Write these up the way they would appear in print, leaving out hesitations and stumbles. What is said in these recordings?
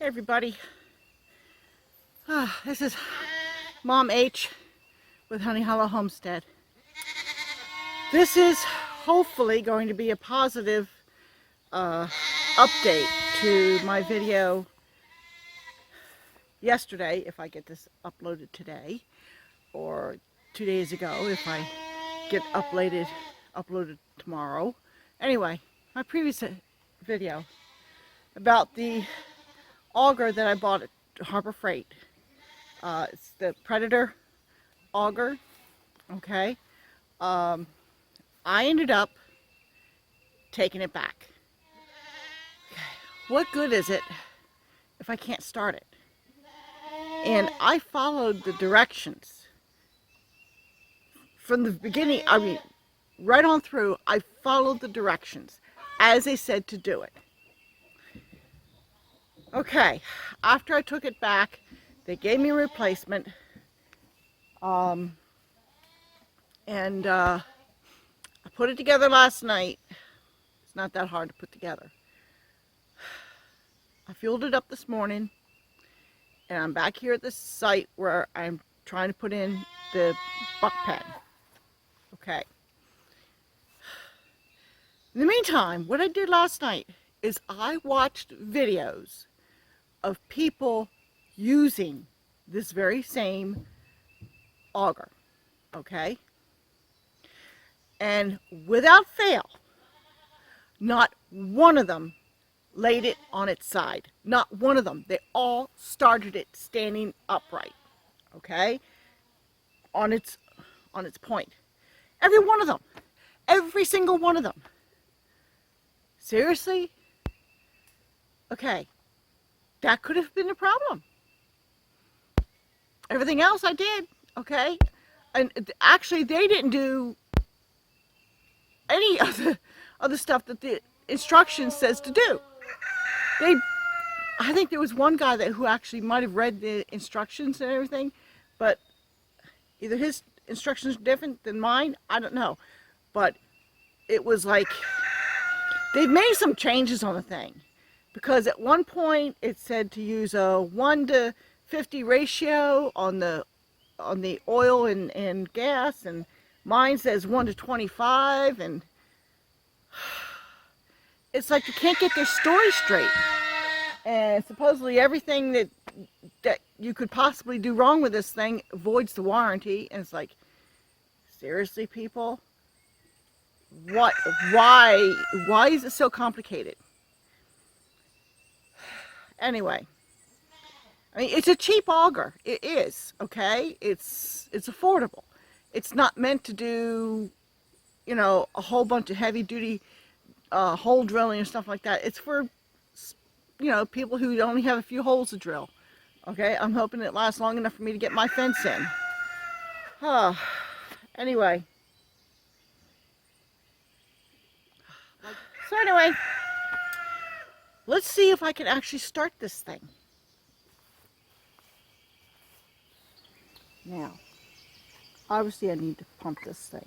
Hey everybody, this is Mom H with Honey Hollow Homestead. This is hopefully going to be a positive update to my video yesterday, if I get this uploaded today, or 2 days ago if I get uploaded tomorrow. Anyway, my previous video about the auger that I bought at Harbor Freight. It's the Predator auger. Okay. I ended up taking it back. Okay. What good is it if I can't start it? And I followed the directions from the beginning. I mean, right on through, I followed the directions as they said to do it. Okay, after I took it back, they gave me a replacement, and I put it together last night. It's not that hard to put together. I fueled it up this morning, and I'm back here at this site where I'm trying to put in the buck pen. Okay. In the meantime, what I did last night is I watched videos of people using this very same auger, okay? And without fail, not one of them laid it on its side. Not one of them. They all started it standing upright, okay? On its point. Every one of them. Every single one of them. Seriously? Okay. That could have been a problem. Everything else I did, okay? And actually, they didn't do any of the stuff that the instruction says to do. I think there was one guy who actually might have read the instructions and everything, but either his instructions are different than mine, I don't know. But it was like, they've made some changes on the thing. Because at one point it said to use a 1:50 ratio on the oil and gas, and mine says 1:25, and it's like you can't get their story straight. And supposedly everything that you could possibly do wrong with this thing voids the warranty, and it's like, seriously, people? What? Why is it so complicated? Anyway, I mean, it's a cheap auger. It is, okay? It's affordable. It's not meant to do, you know, a whole bunch of heavy-duty hole drilling and stuff like that. It's for, you know, people who only have a few holes to drill. Okay? I'm hoping it lasts long enough for me to get my fence in. Anyway. So anyway, let's see if I can actually start this thing. Now, obviously I need to pump this thing.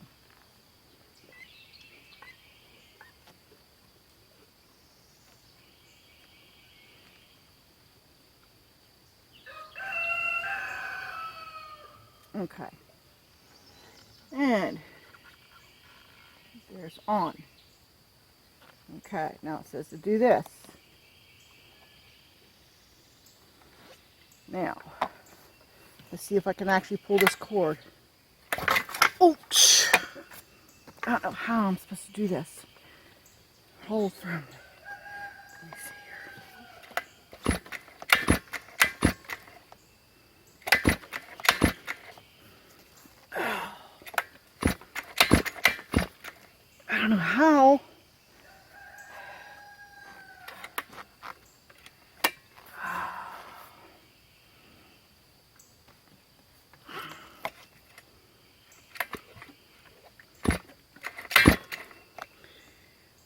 Okay. And there's on. Okay, now it says to do this. Now, let's see if I can actually pull this cord. Ouch! I don't know how I'm supposed to do this. Hold firmly. Let me see here. I don't know how.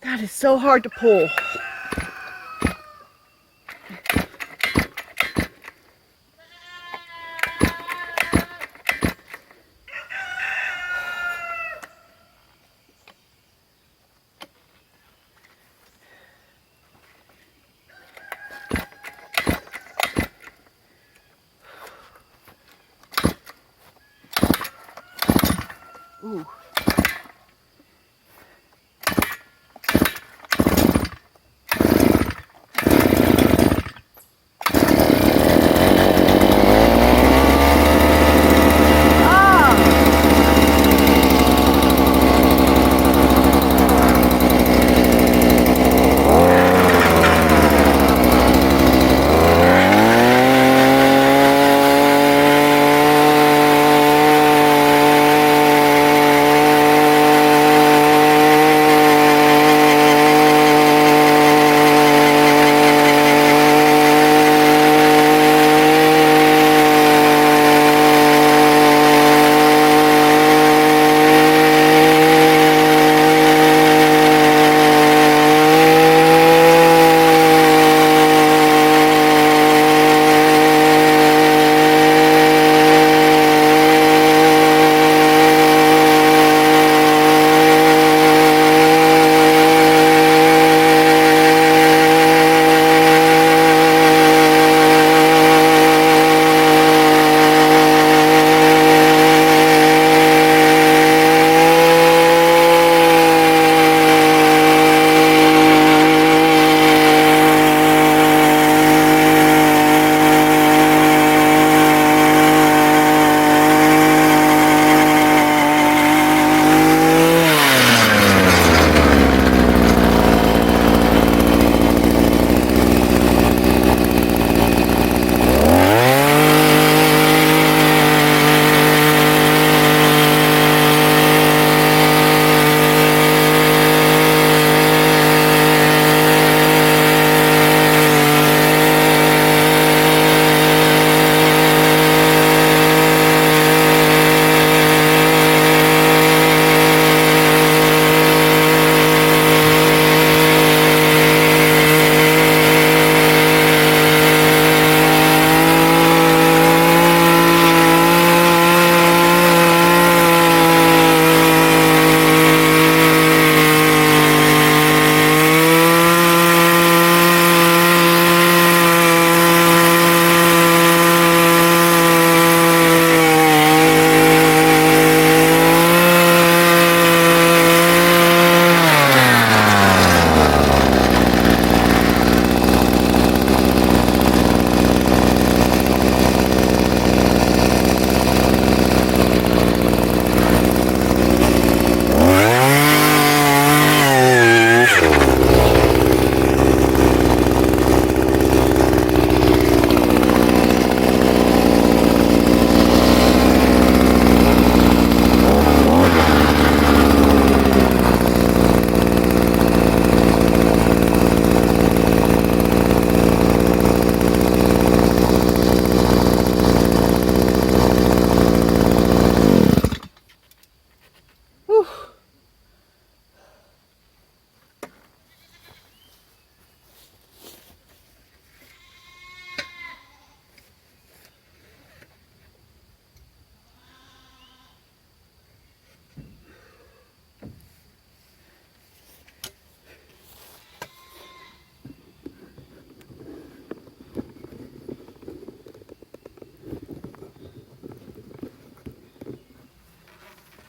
That is so hard to pull.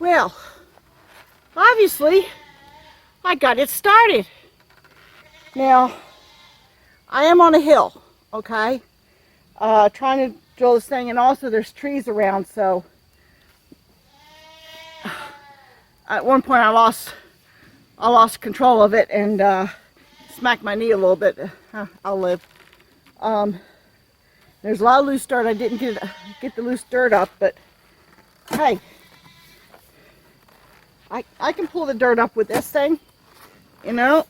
Well, obviously, I got it started. Now, I am on a hill, okay? Trying to drill this thing, and also there's trees around, so at one point I lost control of it and smacked my knee a little bit. I'll live. There's a lot of loose dirt. I didn't get the loose dirt up, but hey, I can pull the dirt up with this thing. You know,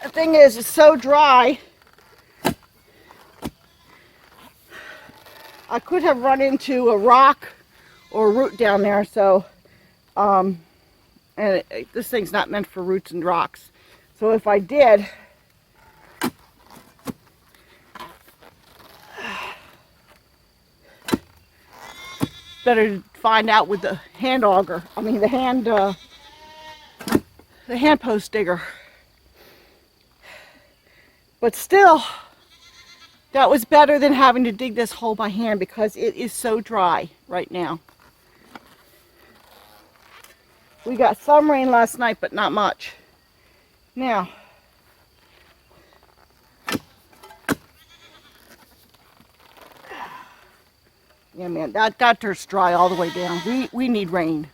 the thing is, it's so dry. I could have run into a rock or a root down there, so this thing's not meant for roots and rocks. So if I did, better to find out with the hand auger. I mean the hand post digger. But still, that was better than having to dig this hole by hand because it is so dry right now. We got some rain last night, but not much. Now, yeah, man, that dirt's dry all the way down. We need rain.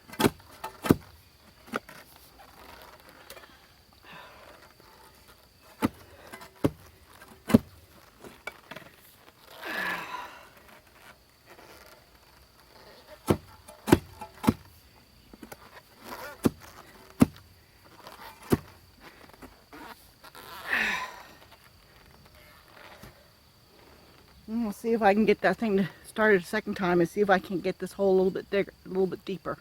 We'll see if I can get that thing to start it a second time and see if I can get this hole a little bit bigger, a little bit deeper.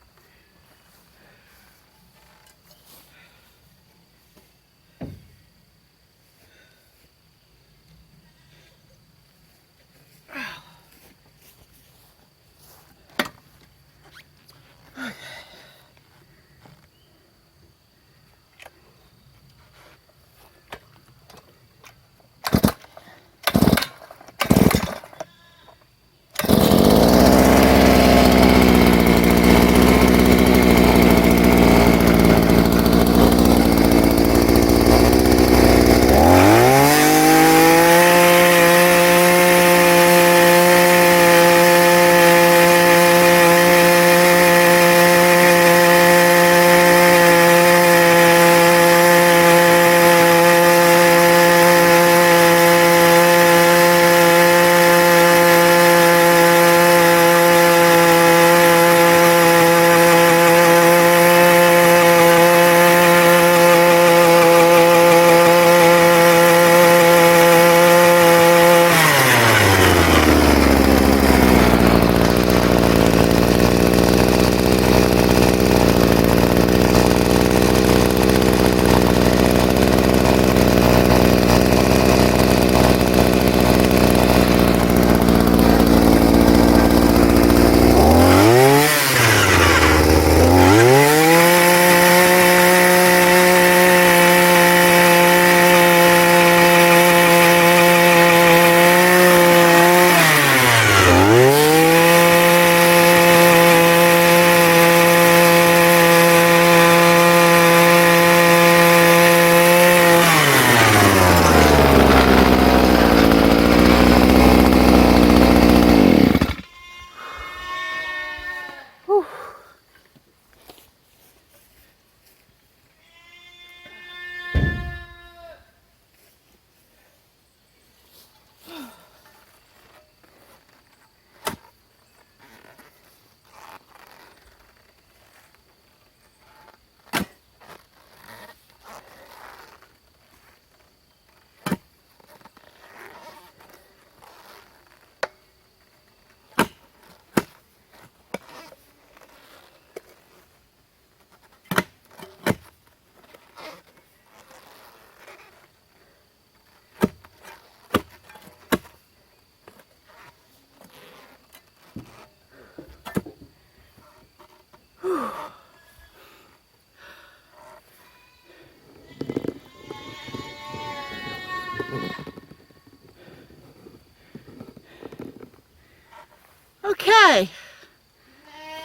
Okay,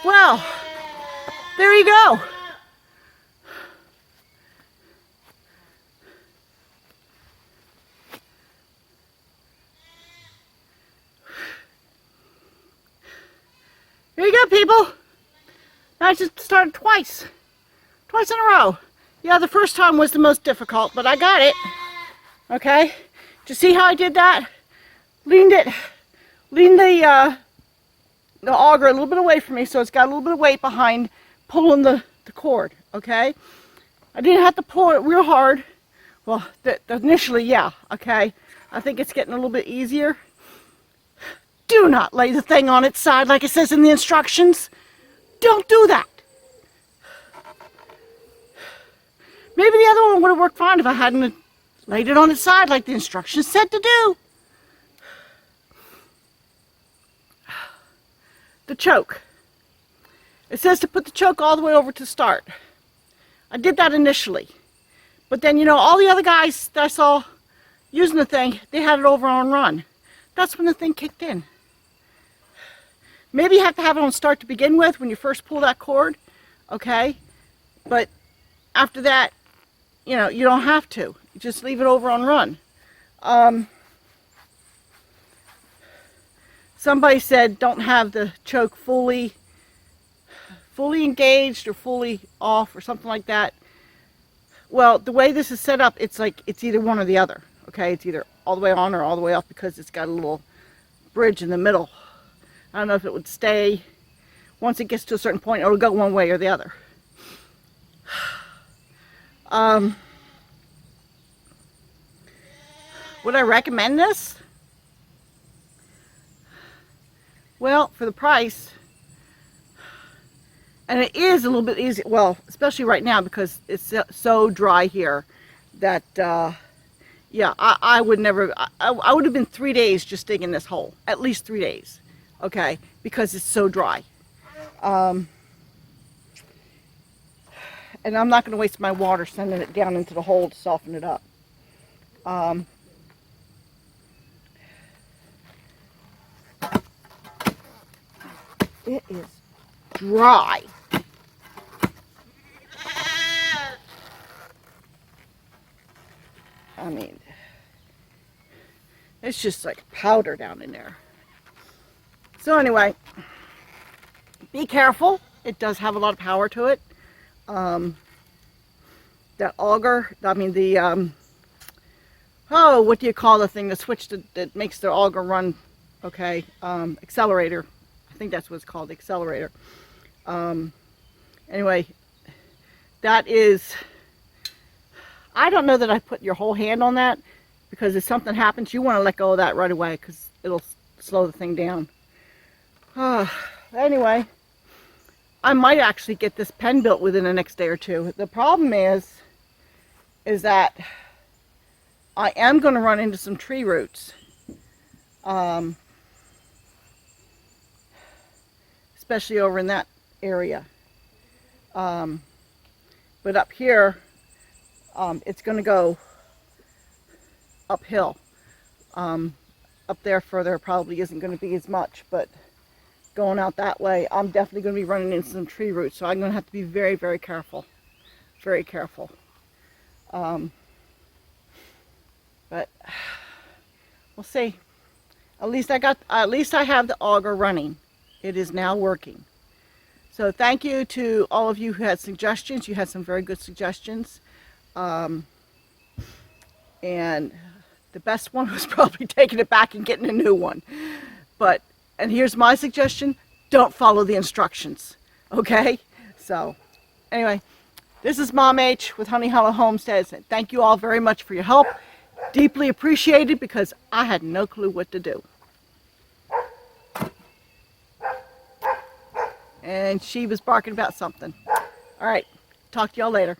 well, there you go. Here you go, people. I just started twice in a row. Yeah, the first time was the most difficult, but I got it. Okay, did you see how I did that? Leaned the auger a little bit away from me, so it's got a little bit of weight behind pulling the cord. Okay, I didn't have to pull it real hard. Well, initially, yeah. Okay, I think it's getting a little bit easier. Do not lay the thing on its side like it says in the instructions. Don't do that. Maybe the other one would have worked fine if I hadn't laid it on its side like the instructions said to do. The choke. It says to put the choke all the way over to start. I did that initially. But then, you know, all the other guys that I saw using the thing, they had it over on run. That's when the thing kicked in. Maybe you have to have it on start to begin with when you first pull that cord, okay? But after that, you know, you don't have to. You just leave it over on run. Somebody said don't have the choke fully engaged or fully off or something like that. Well, the way this is set up, it's like it's either one or the other, okay? It's either all the way on or all the way off because it's got a little bridge in the middle. I don't know if it would stay. Once it gets to a certain point, it'll go one way or the other. Would I recommend this? Well, for the price, and it is a little bit easy, well, especially right now because it's so dry here that, yeah, I would never, I would have been 3 days just digging this hole, at least 3 days. Okay, because it's so dry. And I'm not going to waste my water sending it down into the hole to soften it up. It is dry. I mean, it's just like powder down in there. So anyway, be careful. It does have a lot of power to it. That auger, I mean the, oh, what do you call the thing, the switch that makes the auger run, okay, accelerator. I think that's what it's called, the accelerator. Anyway, that is, I don't know that I put your whole hand on that because if something happens, you want to let go of that right away because it'll slow the thing down. Anyway, I might actually get this pen built within the next day or two. The problem is that I am going to run into some tree roots. Especially over in that area. But up here, it's going to go uphill. Up there further probably isn't going to be as much, but going out that way, I'm definitely going to be running into some tree roots, so I'm going to have to be very, very careful. Very careful. But we'll see. At least I have the auger running. It is now working. So thank you to all of you who had suggestions. You had some very good suggestions. And the best one was probably taking it back and getting a new one. And here's my suggestion, don't follow the instructions, okay? So, anyway, this is Mom H with Honey Hollow Homesteads. And thank you all very much for your help. Deeply appreciated because I had no clue what to do. And she was barking about something. All right, talk to y'all later.